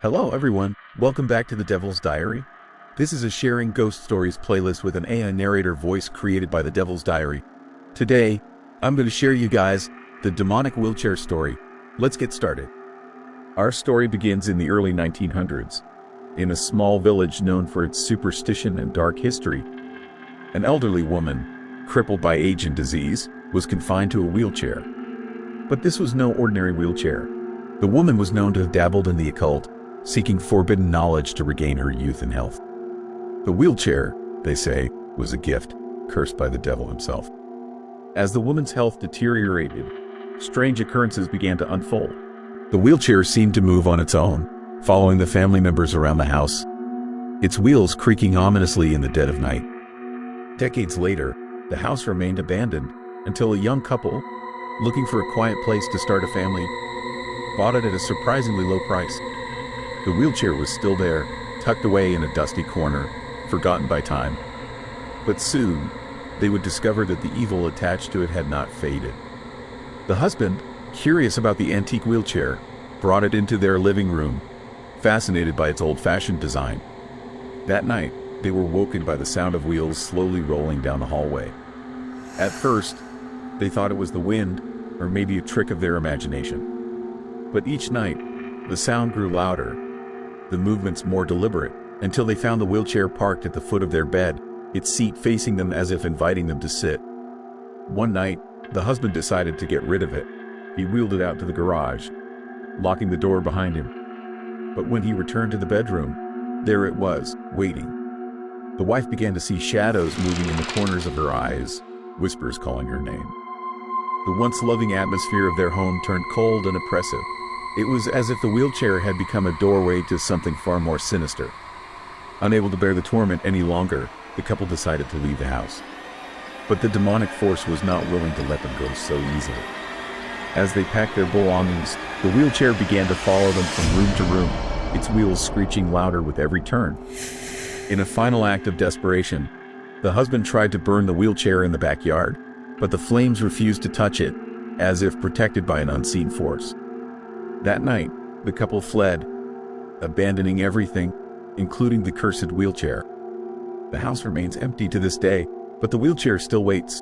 Hello everyone, welcome back to the Devil's Diary. This is a sharing ghost stories playlist with an AI narrator voice created by the Devil's Diary. Today, I'm going to share you guys the demonic wheelchair story. Let's get started. Our story begins in the early 1900s, in a small village known for its superstition and dark history. An elderly woman, crippled by age and disease, was confined to a wheelchair. But this was no ordinary wheelchair. The woman was known to have dabbled in the occult, seeking forbidden knowledge to regain her youth and health. The wheelchair, they say, was a gift, cursed by the devil himself. As the woman's health deteriorated, strange occurrences began to unfold. The wheelchair seemed to move on its own, following the family members around the house, its wheels creaking ominously in the dead of night. Decades later, the house remained abandoned until a young couple, looking for a quiet place to start a family, bought it at a surprisingly low price. The wheelchair was still there, tucked away in a dusty corner, forgotten by time. But soon, they would discover that the evil attached to it had not faded. The husband, curious about the antique wheelchair, brought it into their living room, fascinated by its old-fashioned design. That night, they were woken by the sound of wheels slowly rolling down the hallway. At first, they thought it was the wind, or maybe a trick of their imagination. But each night, the sound grew louder, the movements more deliberate, until they found the wheelchair parked at the foot of their bed, its seat facing them as if inviting them to sit. One night, the husband decided to get rid of it. He wheeled it out to the garage, locking the door behind him. But when he returned to the bedroom, there it was, waiting. The wife began to see shadows moving in the corners of her eyes, whispers calling her name. The once loving atmosphere of their home turned cold and oppressive. It was as if the wheelchair had become a doorway to something far more sinister. Unable to bear the torment any longer, the couple decided to leave the house. But the demonic force was not willing to let them go so easily. As they packed their belongings, the wheelchair began to follow them from room to room, its wheels screeching louder with every turn. In a final act of desperation, the husband tried to burn the wheelchair in the backyard, but the flames refused to touch it, as if protected by an unseen force. That night, the couple fled, abandoning everything, including the cursed wheelchair. The house remains empty to this day, but the wheelchair still waits.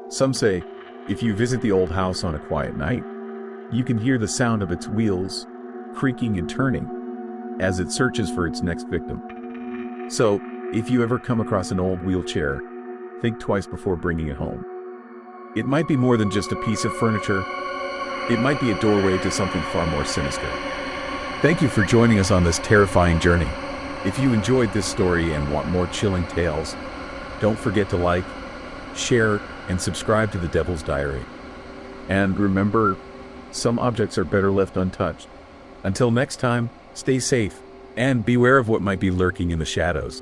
Some say, if you visit the old house on a quiet night, you can hear the sound of its wheels creaking and turning as it searches for its next victim. So, if you ever come across an old wheelchair, think twice before bringing it home. It might be more than just a piece of furniture. It might be a doorway to something far more sinister. Thank you for joining us on this terrifying journey. If you enjoyed this story and want more chilling tales, don't forget to like, share, and subscribe to the Devil's Diary. And remember, some objects are better left untouched. Until next time, stay safe, and beware of what might be lurking in the shadows.